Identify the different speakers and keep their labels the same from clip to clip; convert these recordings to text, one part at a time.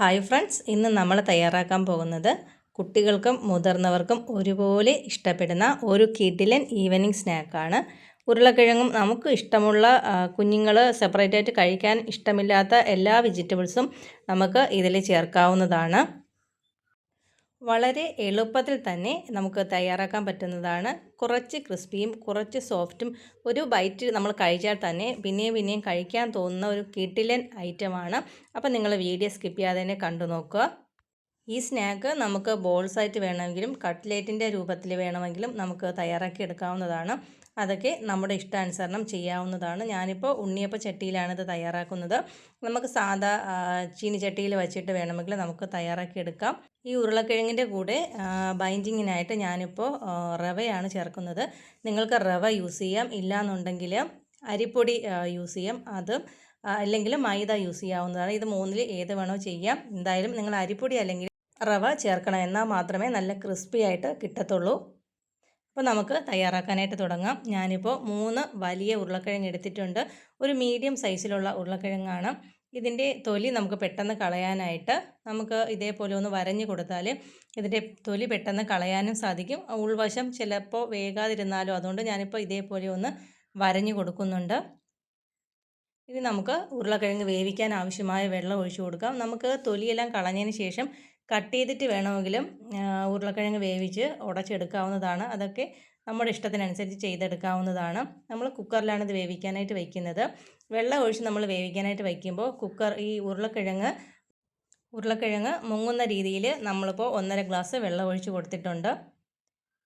Speaker 1: Hi friends, ഇന്ന് നമ്മൾ തയ്യാറാക്കാൻ പോകുന്നത് കുട്ടികൾക്കും മുതിർന്നവർക്കും ഒരുപോലെ ഇഷ്ടപ്പെടുന്ന ഒരു കിടിലൻ ഈവനിങ് സ്നാക്കാണ്. ഉരുളക്കിഴങ്ങും നമുക്ക് ഇഷ്ടമുള്ള കുഞ്ഞുങ്ങൾ സെപ്പറേറ്റായിട്ട് കഴിക്കാൻ ഇഷ്ടമില്ലാത്ത എല്ലാ വെജിറ്റബിൾസും നമുക്ക് ഇതിൽ ചേർക്കാവുന്നതാണ്. വളരെ എളുപ്പത്തിൽ തന്നെ നമുക്ക് തയ്യാറാക്കാൻ പറ്റുന്നതാണ്. കുറച്ച് ക്രിസ്പിയും കുറച്ച് സോഫ്റ്റും, ഒരു ബൈറ്റ് നമ്മൾ കഴിച്ചാൽ തന്നെ പിന്നെയും പിന്നെയും കഴിക്കാൻ തോന്നുന്ന ഒരു കിടിലൻ ഐറ്റമാണ്. അപ്പോൾ നിങ്ങൾ വീഡിയോ സ്കിപ്പ് ചെയ്യാതെ തന്നെ കണ്ടു നോക്കുക. ഈ സ്നാക്ക് നമുക്ക് ബോൾസായിട്ട് വേണമെങ്കിലും കട്ട്ലേറ്റിൻ്റെ രൂപത്തിൽ വേണമെങ്കിലും നമുക്ക് തയ്യാറാക്കി എടുക്കാവുന്നതാണ്. അതൊക്കെ നമ്മുടെ ഇഷ്ടാനുസരണം ചെയ്യാവുന്നതാണ്. ഞാനിപ്പോൾ ഉണ്ണിയപ്പ ചട്ടിയിലാണ് ഇത് തയ്യാറാക്കുന്നത്. നമുക്ക് സാധാ ചീനിച്ചട്ടിയിൽ വെച്ചിട്ട് വേണമെങ്കിൽ നമുക്ക് തയ്യാറാക്കി എടുക്കാം. ഈ ഉരുളക്കിഴങ്ങിൻ്റെ കൂടെ ബൈൻഡിങ്ങിനായിട്ട് ഞാനിപ്പോൾ റവയാണ് ചേർക്കുന്നത്. നിങ്ങൾക്ക് റവ യൂസ് ചെയ്യാം, ഇല്ലയെന്നുണ്ടെങ്കിൽ അരിപ്പൊടി യൂസ് ചെയ്യാം. അത് അല്ലെങ്കിൽ മൈദ യൂസ് ചെയ്യാവുന്നതാണ്. ഇത് മൂന്നിൽ ഏത് വേണോ ചെയ്യാം. എന്തായാലും നിങ്ങൾ അരിപ്പൊടി അല്ലെങ്കിൽ റവ ചേർക്കണം, എന്നാൽ മാത്രമേ നല്ല ക്രിസ്പി ആയിട്ട് കിട്ടത്തുള്ളൂ. അപ്പോൾ നമുക്ക് തയ്യാറാക്കാനായിട്ട് തുടങ്ങാം. ഞാനിപ്പോൾ 3 വലിയ ഉരുളക്കിഴങ്ങ് എടുത്തിട്ടുണ്ട്. ഒരു മീഡിയം സൈസിലുള്ള ഉരുളക്കിഴങ്ങാണ്. ഇതിൻ്റെ തൊലി നമുക്ക് പെട്ടെന്ന് കളയാനായിട്ട് നമുക്ക് ഇതേപോലെ ഒന്ന് വരഞ്ഞു കൊടുത്താൽ ഇതിൻ്റെ തൊലി പെട്ടെന്ന് കളയാനും സാധിക്കും. ഉൾവശം ചിലപ്പോൾ വേകാതിരുന്നാലും, അതുകൊണ്ട് ഞാനിപ്പോൾ ഇതേപോലെ ഒന്ന് വരഞ്ഞു കൊടുക്കുന്നുണ്ട്. ഇനി നമുക്ക് ഉരുളക്കിഴങ്ങ് വേവിക്കാൻ ആവശ്യമായ വെള്ളം ഒഴിച്ചു കൊടുക്കാം. നമുക്ക് തൊലിയെല്ലാം കളഞ്ഞതിന് ശേഷം കട്ട് ചെയ്തിട്ട് വേണമെങ്കിലും ഉരുളക്കിഴങ്ങ് വേവിച്ച് ഉടച്ചെടുക്കാവുന്നതാണ്. അതൊക്കെ നമ്മുടെ ഇഷ്ടത്തിനനുസരിച്ച് ചെയ്തെടുക്കാവുന്നതാണ്. നമ്മൾ കുക്കറിലാണ് ഇത് വേവിക്കാനായിട്ട് വയ്ക്കുന്നത്. വെള്ളം ഒഴിച്ച് നമ്മൾ വേവിക്കാനായിട്ട് വയ്ക്കുമ്പോൾ ഈ ഉരുളക്കിഴങ്ങ് മുങ്ങുന്ന രീതിയിൽ നമ്മളിപ്പോൾ 1.5 ഗ്ലാസ് വെള്ളം ഒഴിച്ച് കൊടുത്തിട്ടുണ്ട്.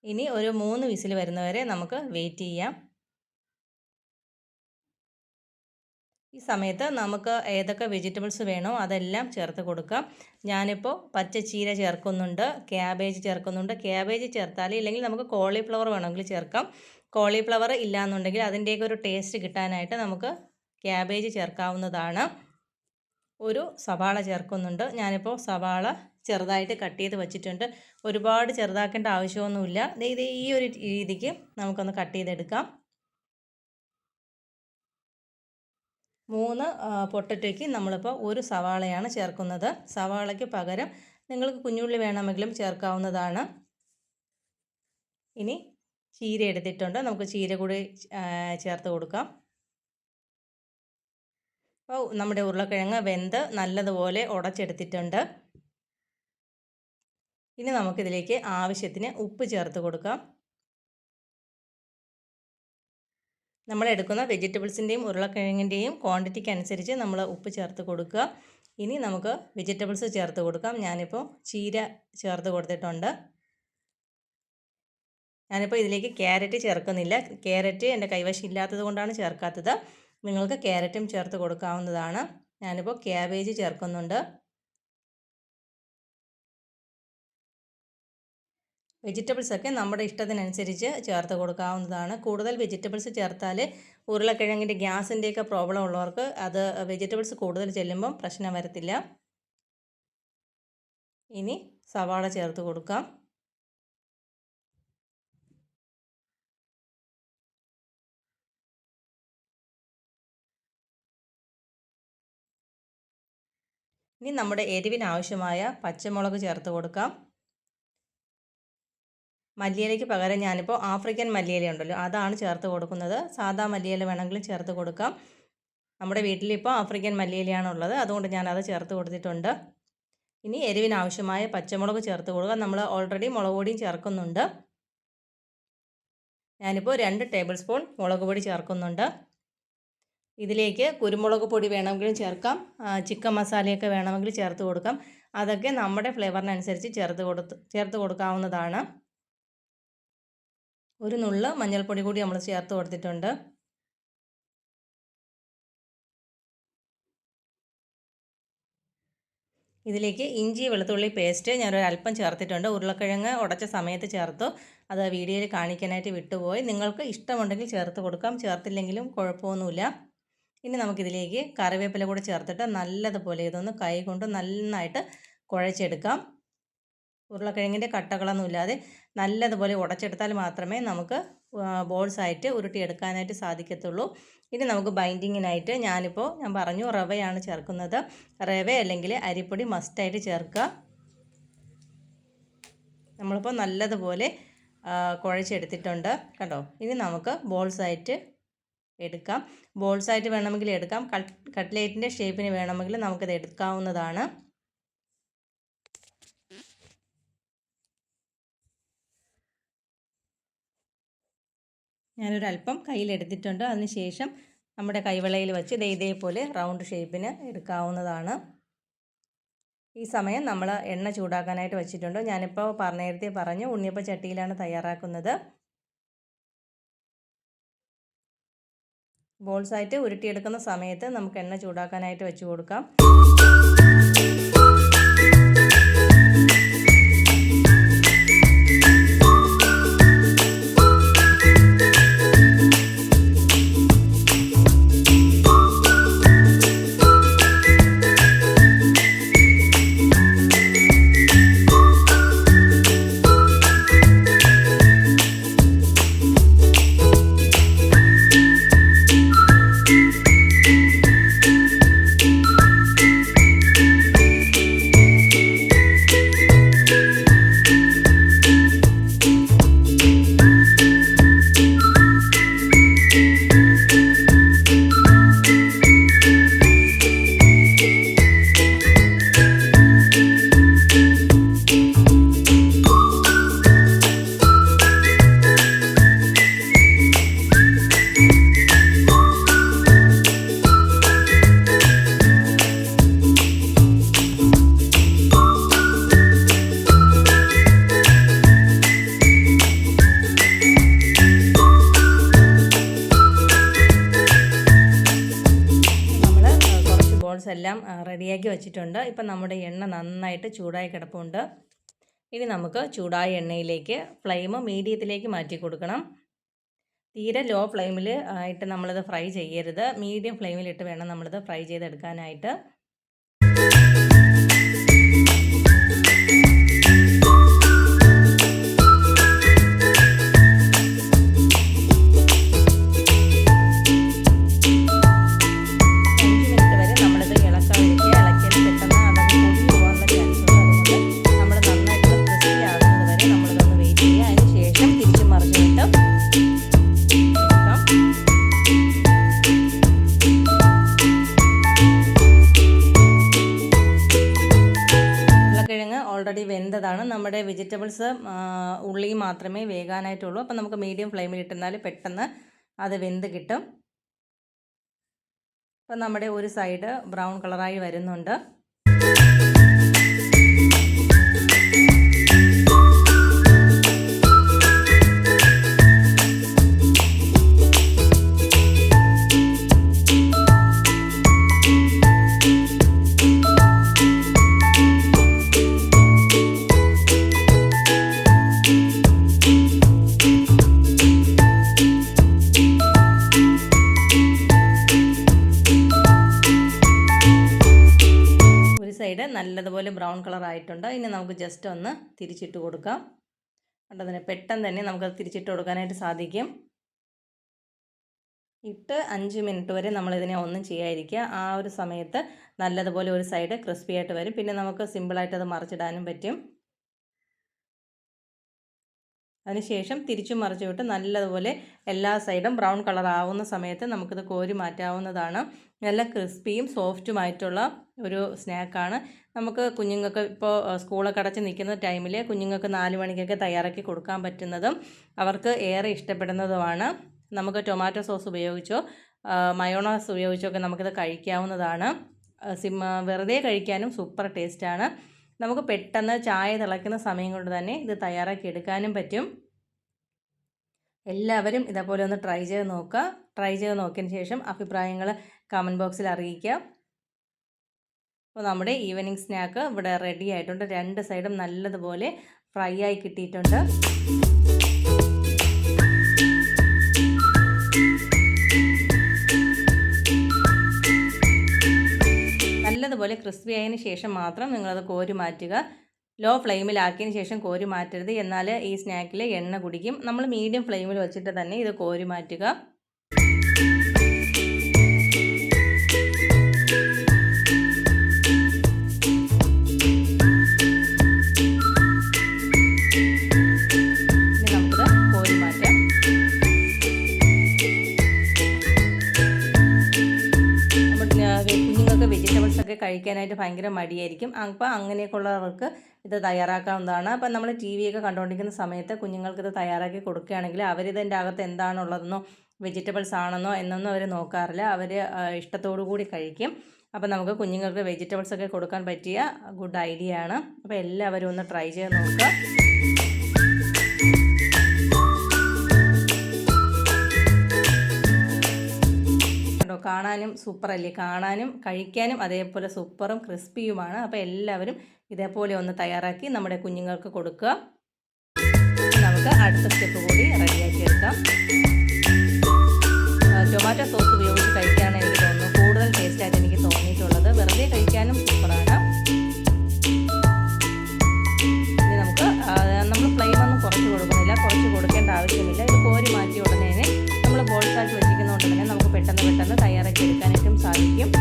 Speaker 1: ഇനി ഒരു 3 വിസിൽ വരുന്നവരെ നമുക്ക് വെയിറ്റ് ചെയ്യാം. ഈ സമയത്ത് നമുക്ക് ഏതൊക്കെ വെജിറ്റബിൾസ് വേണോ അതെല്ലാം ചേർത്ത് കൊടുക്കാം. ഞാനിപ്പോൾ പച്ചച്ചീര ചേർക്കുന്നുണ്ട്, ക്യാബേജ് ചേർക്കുന്നുണ്ട്. ക്യാബേജ് ചേർത്താൽ, ഇല്ലെങ്കിൽ നമുക്ക് കോളിഫ്ലവർ വേണമെങ്കിൽ ചേർക്കാം. കോളിഫ്ലവർ ഇല്ലയെന്നുണ്ടെങ്കിൽ അതിൻ്റെയൊക്കെ ഒരു ടേസ്റ്റ് കിട്ടാനായിട്ട് നമുക്ക് ക്യാബേജ് ചേർക്കാവുന്നതാണ്. ഒരു സവാള ചേർക്കുന്നുണ്ട്. ഞാനിപ്പോൾ സവാള ചെറുതായിട്ട് കട്ട് ചെയ്ത് വെച്ചിട്ടുണ്ട്. ഒരുപാട് ചെറുതാക്കേണ്ട ആവശ്യമൊന്നുമില്ല. ഇത് ഈ ഒരു രീതിക്ക് നമുക്കൊന്ന് കട്ട് ചെയ്തെടുക്കാം. 3 പൊട്ടറ്റോയ്ക്ക് നമ്മളിപ്പോൾ ഒരു സവാളയാണ് ചേർക്കുന്നത്. സവാളയ്ക്ക് പകരം നിങ്ങൾക്ക് കുഞ്ഞുള്ളി വേണമെങ്കിലും ചേർക്കാവുന്നതാണ്. ഇനി ചീര എടുത്തിട്ടുണ്ട്, നമുക്ക് ചീര കൂടി ചേർത്ത് കൊടുക്കാം. അപ്പോൾ നമ്മുടെ ഉരുളക്കിഴങ്ങ് വെന്ത് നല്ലതുപോലെ ഉടച്ചെടുത്തിട്ടുണ്ട്. ഇനി നമുക്കിതിലേക്ക് ആവശ്യത്തിന് ഉപ്പ് ചേർത്ത് കൊടുക്കാം. നമ്മൾ എടുക്കുന്ന വെജിറ്റബിൾസിൻ്റെയും ഉരുളക്കിഴങ്ങിൻ്റെയും ക്വാണ്ടിറ്റിക്ക് അനുസരിച്ച് നമ്മൾ ഉപ്പ് ചേർത്ത് കൊടുക്കുക. ഇനി നമുക്ക് വെജിറ്റബിൾസ് ചേർത്ത് കൊടുക്കാം. ഞാനിപ്പോൾ ചീര ചേർത്ത് കൊടുത്തിട്ടുണ്ട്. ഞാനിപ്പോൾ ഇതിലേക്ക് ക്യാരറ്റ് ചേർക്കുന്നില്ല. ക്യാരറ്റ് എൻ്റെ കൈവശം ഇല്ലാത്തത് കൊണ്ടാണ് ചേർക്കാത്തത്. നിങ്ങൾക്ക് ക്യാരറ്റും ചേർത്ത് കൊടുക്കാവുന്നതാണ്. ഞാനിപ്പോൾ ക്യാബേജ് ചേർക്കുന്നുണ്ട്. വെജിറ്റബിൾസൊക്കെ നമ്മുടെ ഇഷ്ടത്തിനനുസരിച്ച് ചേർത്ത് കൊടുക്കാവുന്നതാണ്. കൂടുതൽ വെജിറ്റബിൾസ് ചേർത്താൽ ഉരുളക്കിഴങ്ങിൻ്റെ ഗ്യാസിൻ്റെയൊക്കെ പ്രോബ്ലം ഉള്ളവർക്ക് അത് വെജിറ്റബിൾസ് കൂടുതൽ ചെല്ലുമ്പം പ്രശ്നം വരത്തില്ല. ഇനി സവാള ചേർത്ത് കൊടുക്കാം. ഇനി നമ്മുടെ എരിവിന് ആവശ്യമായ പച്ചമുളക് ചേർത്ത് കൊടുക്കാം. മല്ലിയിലയ്ക്ക് പകരം ഞാനിപ്പോൾ ആഫ്രിക്കൻ മല്ലിയില ഉണ്ടല്ലോ, അതാണ് ചേർത്ത് കൊടുക്കുന്നത്. സാധാ മല്ലിയില വേണമെങ്കിലും ചേർത്ത് കൊടുക്കാം. നമ്മുടെ വീട്ടിലിപ്പോൾ ആഫ്രിക്കൻ മല്ലിയിലയാണ് ഉള്ളത്, അതുകൊണ്ട് ഞാനത് ചേർത്ത് കൊടുത്തിട്ടുണ്ട്. ഇനി എരിവിന് ആവശ്യമായ പച്ചമുളക് ചേർത്ത് കൊടുക്കുക. നമ്മൾ ഓൾറെഡി മുളക് പൊടിയും ചേർക്കുന്നുണ്ട്. ഞാനിപ്പോൾ 2 ടേബിൾ സ്പൂൺ മുളക് പൊടി ചേർക്കുന്നുണ്ട്. ഇതിലേക്ക് കുരുമുളക് പൊടി വേണമെങ്കിലും ചേർക്കാം, ചിക്കൻ മസാലയൊക്കെ വേണമെങ്കിൽ ചേർത്ത് കൊടുക്കാം. അതൊക്കെ നമ്മുടെ ഫ്ലേവറിനനുസരിച്ച് ചേർത്ത് കൊടുക്കാവുന്നതാണ്. ഒരു നുള്ള് മഞ്ഞൾപ്പൊടി കൂടി നമ്മൾ ചേർത്ത് കൊടുത്തിട്ടുണ്ട്. ഇതിലേക്ക് ഇഞ്ചി വെളുത്തുള്ളി പേസ്റ്റ് ഞാനൊരു അല്പം ചേർത്തിട്ടുണ്ട്. ഉരുളക്കിഴങ്ങ് ഉടച്ച സമയത്ത് ചേർത്തു, അത് വീഡിയോയിൽ കാണിക്കാനായിട്ട് വിട്ടുപോയി. നിങ്ങൾക്ക് ഇഷ്ടമുണ്ടെങ്കിൽ ചേർത്ത് കൊടുക്കാം, ചേർത്തില്ലെങ്കിലും കുഴപ്പമൊന്നുമില്ല. ഇനി നമുക്കിതിലേക്ക് കറിവേപ്പില കൂടി ചേർത്തിട്ട് നല്ലതുപോലെ ഇതൊന്ന് കൈ കൊണ്ട് നന്നായിട്ട് കുഴച്ചെടുക്കാം. ഉരുളക്കിഴങ്ങിൻ്റെ കട്ടകളൊന്നുമില്ലാതെ നല്ലതുപോലെ ഉടച്ചെടുത്താൽ മാത്രമേ നമുക്ക് ബോൾസായിട്ട് ഉരുട്ടിയെടുക്കാനായിട്ട് സാധിക്കത്തുള്ളൂ. ഇനി നമുക്ക് ബൈൻഡിങ്ങിനായിട്ട് ഞാൻ പറഞ്ഞു റവയാണ് ചേർക്കുന്നത്. റവ അല്ലെങ്കിൽ അരിപ്പൊടി മസ്റ്റായിട്ട് ചേർക്കുക. നമ്മളിപ്പോൾ നല്ലതുപോലെ കുഴച്ചെടുത്തിട്ടുണ്ട് കണ്ടോ. ഇനി നമുക്ക് ബോൾസായിട്ട് എടുക്കാം. ബോൾസായിട്ട് വേണമെങ്കിൽ എടുക്കാം. കട്ട്ലേറ്റിൻ്റെ ഷേപ്പിന് വേണമെങ്കിൽ നമുക്കിത് എടുക്കാവുന്നതാണ്. ഞാനൊരല്പം കയ്യിലെടുത്തിട്ടുണ്ട്. അതിനുശേഷം നമ്മുടെ കൈവെള്ളയിൽ വെച്ച് ഇതേപോലെ റൗണ്ട് ഷേപ്പിന് എടുക്കാവുന്നതാണ്. ഈ സമയം നമ്മൾ എണ്ണ ചൂടാക്കാനായിട്ട് വെച്ചിട്ടുണ്ട്. ഞാനിപ്പോൾ നേരത്തെ പറഞ്ഞു ഉണ്ണിയപ്പം ചട്ടിയിലാണ് തയ്യാറാക്കുന്നത്. ബോൾസായിട്ട് ഉരുട്ടിയെടുക്കുന്ന സമയത്ത് നമുക്ക് എണ്ണ ചൂടാക്കാനായിട്ട് വെച്ച് കൊടുക്കാം. എല്ലാം റെഡിയാക്കി വെച്ചിട്ടുണ്ട്. ഇപ്പം നമ്മുടെ എണ്ണ നന്നായിട്ട് ചൂടായി കിടപ്പുണ്ട്. ഇനി നമുക്ക് ചൂടായ എണ്ണയിലേക്ക് ഫ്ലെയിം മീഡിയത്തിലേക്ക് മാറ്റി കൊടുക്കണം. തീരെ ലോ ഫ്ലെയിമിൽ ആയിട്ട് നമ്മളിത് ഫ്രൈ ചെയ്യരുത്. മീഡിയം ഫ്ലെയിമിലിട്ട് വേണം നമ്മളിത് ഫ്രൈ ചെയ്തെടുക്കാനായിട്ട്. ഓൾറെഡി വെന്തതാണ്. നമ്മുടെ വെജിറ്റബിൾസ് ഉള്ളി മാത്രമേ വേകാനായിട്ടുള്ളൂ. അപ്പം നമുക്ക് മീഡിയം ഫ്ലെയിമിൽ ഇട്ടുന്നാൽ പെട്ടെന്ന് അത് വെന്ത് കിട്ടും. അപ്പം നമ്മുടെ ഒരു സൈഡ് ബ്രൗൺ കളറായി വരുന്നുണ്ട്. നല്ലതുപോലെ ബ്രൗൺ കളർ ആയിട്ടുണ്ട്. ഇനി നമുക്ക് ജസ്റ്റ് ഒന്ന് തിരിച്ചിട്ട് കൊടുക്കാം. കണ്ടതിന് പെട്ടെന്ന് തന്നെ നമുക്കത് തിരിച്ചിട്ട് കൊടുക്കാനായിട്ട് സാധിക്കും. ഇട്ട് 5 മിനിറ്റ് വരെ നമ്മളിതിനെ ഒന്നും ചെയ്യാതിരിക്കുക. ആ ഒരു സമയത്ത് നല്ലതുപോലെ ഒരു സൈഡ് ക്രിസ്പി ആയിട്ട് വരും. പിന്നെ നമുക്ക് സിമ്പിളായിട്ട് അത് മറിച്ചിടാനും പറ്റും. അതിനുശേഷം തിരിച്ചും മറിച്ചു വിട്ട് നല്ലതുപോലെ എല്ലാ സൈഡും ബ്രൗൺ കളർ ആവുന്ന സമയത്ത് നമുക്കിത് കോരി മാറ്റാവുന്നതാണ്. നല്ല ക്രിസ്പിയും സോഫ്റ്റുമായിട്ടുള്ള ഒരു സ്നാക്കാണ്. നമുക്ക് കുഞ്ഞുങ്ങൾക്ക് ഇപ്പോൾ സ്കൂളൊക്കെ അടച്ച് നിൽക്കുന്ന ടൈമിൽ കുഞ്ഞുങ്ങൾക്ക് 4 മണിക്കൊക്കെ തയ്യാറാക്കി കൊടുക്കാൻ പറ്റുന്നതും അവർക്ക് ഏറെ ഇഷ്ടപ്പെടുന്നതുമാണ്. നമുക്ക് ടൊമാറ്റോ സോസ് ഉപയോഗിച്ചോ മയോണൈസ് ഉപയോഗിച്ചോ ഒക്കെ നമുക്കിത് കഴിക്കാവുന്നതാണ്. വെറുതെ കഴിക്കാനും സൂപ്പർ ടേസ്റ്റാണ്. നമുക്ക് പെട്ടെന്ന് ചായ തിളയ്ക്കുന്ന സമയം കൊണ്ട് തന്നെ ഇത് തയ്യാറാക്കി എടുക്കാനും പറ്റും. എല്ലാവരും ഇതേപോലെ ഒന്ന് ട്രൈ ചെയ്ത് നോക്കുക. ട്രൈ ചെയ്ത് നോക്കിയതിന് ശേഷം അഭിപ്രായങ്ങൾ കമൻറ്റ് ബോക്സിൽ അറിയിക്കുക. അപ്പോൾ നമ്മുടെ ഈവനിങ് സ്നാക്ക് ഇവിടെ റെഡി ആയിട്ടുണ്ട്. 2 സൈഡും നല്ലതുപോലെ ഫ്രൈ ആയി കിട്ടിയിട്ടുണ്ട്. നല്ലതുപോലെ ക്രിസ്പി ആയതിന് ശേഷം മാത്രം നിങ്ങളത് കോരി മാറ്റുക. ലോ ഫ്ലെയിമിലാക്കിയതിന് ശേഷം കോരി മാറ്റരുത്, എന്നാൽ ഈ സ്നാക്കിൽ എണ്ണ കുടിക്കും. നമ്മൾ മീഡിയം ഫ്ലെയിമിൽ വെച്ചിട്ട് തന്നെ ഇത് കോരി മാറ്റുക. കുഞ്ഞുങ്ങൾക്ക് വെജിറ്റബിൾസ് ഒക്കെ കഴിക്കാനായിട്ട് ഭയങ്കര മടിയായിരിക്കും. അപ്പോൾ അങ്ങനെയൊക്കെ ഉള്ളവർക്ക് ഇത് തയ്യാറാക്കാവുന്നതാണ്. അപ്പം നമ്മൾ ടി വി ഒക്കെ കണ്ടുകൊണ്ടിരിക്കുന്ന സമയത്ത് കുഞ്ഞുങ്ങൾക്ക് ഇത് തയ്യാറാക്കി കൊടുക്കുകയാണെങ്കിൽ അവരിതിൻ്റെ അകത്ത് എന്താണുള്ളതെന്നോ വെജിറ്റബിൾസ് ആണെന്നോ എന്നൊന്നും അവർ നോക്കാറില്ല. അവർ ഇഷ്ടത്തോടു കൂടി കഴിക്കും. അപ്പോൾ നമുക്ക് കുഞ്ഞുങ്ങൾക്ക് വെജിറ്റബിൾസ് ഒക്കെ കൊടുക്കാൻ പറ്റിയ ഗുഡ് ഐഡിയ ആണ്. അപ്പോൾ എല്ലാവരും ഒന്ന് ട്രൈ ചെയ്ത് നോക്കുക. കാണാനും സൂപ്പറല്ലേ, കാണാനും കഴിക്കാനും അതേപോലെ സൂപ്പറും ക്രിസ്പിയുമാണ്. അപ്പോൾ എല്ലാവരും ഇതേപോലെ ഒന്ന് തയ്യാറാക്കി നമ്മുടെ കുഞ്ഞുങ്ങൾക്ക് കൊടുക്കുക. നമുക്ക് അടുത്ത സ്റ്റെപ്പ് കൂടി റെഡിയാക്കി എടുക്കാം. ടൊമാറ്റോ സോസ് ഉപയോഗിച്ച് കഴിക്കാനാണ് എനിക്ക് തോന്നുന്നു കൂടുതൽ ടേസ്റ്റായിട്ട് എനിക്ക് തോന്നിയിട്ടുള്ളത്. വെറുതെ കഴിക്കാനും സൂപ്പറാണ്. ഇനി നമുക്ക് നമ്മൾ ഫ്ലെയിമൊന്നും കുറച്ച് കൊടുക്കുന്നില്ല, കുറച്ച് കൊടുക്കേണ്ട ആവശ്യമില്ല. ഇത് കോരി മാറ്റി ഉടനെ നമ്മൾ ബോൾസാക്കി വെച്ചിരിക്കുന്നതുകൊണ്ട് തന്നെ നമുക്ക് പെട്ടെന്ന് തയ്യാറാക്കി എടുക്കാനായിട്ടും സാധിക്കും.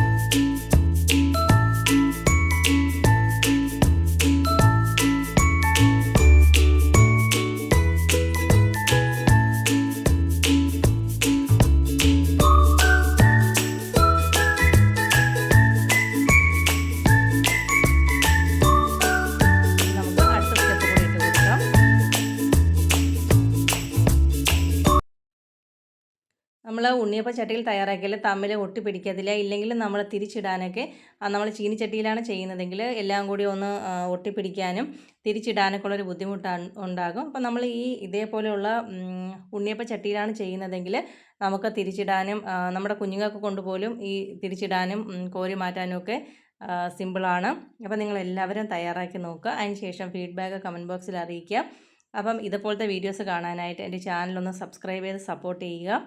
Speaker 1: നമ്മൾ ഉണ്ണിയപ്പ ചട്ടിയിൽ തയ്യാറാക്കിയാൽ തമ്മിൽ ഒട്ടിപ്പിടിക്കത്തില്ല. ഇല്ലെങ്കിൽ നമ്മൾ തിരിച്ചിടാനൊക്കെ നമ്മൾ ചീനിച്ചട്ടിയിലാണ് ചെയ്യുന്നതെങ്കിൽ എല്ലാം കൂടി ഒന്ന് ഒട്ടിപ്പിടിക്കാനും തിരിച്ചിടാനൊക്കെ ഉള്ളൊരു ബുദ്ധിമുട്ടാണ് ഉണ്ടാകും. അപ്പോൾ നമ്മൾ ഇതേപോലെയുള്ള ഉണ്ണിയപ്പ ചട്ടിയിലാണ് ചെയ്യുന്നതെങ്കിൽ നമുക്ക് തിരിച്ചിടാനും നമ്മുടെ കുഞ്ഞുങ്ങൾക്ക് കൊണ്ടുപോലും ഈ തിരിച്ചിടാനും കോരി മാറ്റാനും ഒക്കെ സിമ്പിളാണ്. അപ്പോൾ നിങ്ങളെല്ലാവരും തയ്യാറാക്കി നോക്കുക. അതിന് ശേഷം ഫീഡ്ബാക്ക് കമൻറ്റ് ബോക്സിൽ അറിയിക്കുക. അപ്പം ഇതുപോലത്തെ വീഡിയോസ് കാണാനായിട്ട് എൻ്റെ ചാനലൊന്ന് സബ്സ്ക്രൈബ് ചെയ്ത് സപ്പോർട്ട് ചെയ്യുക.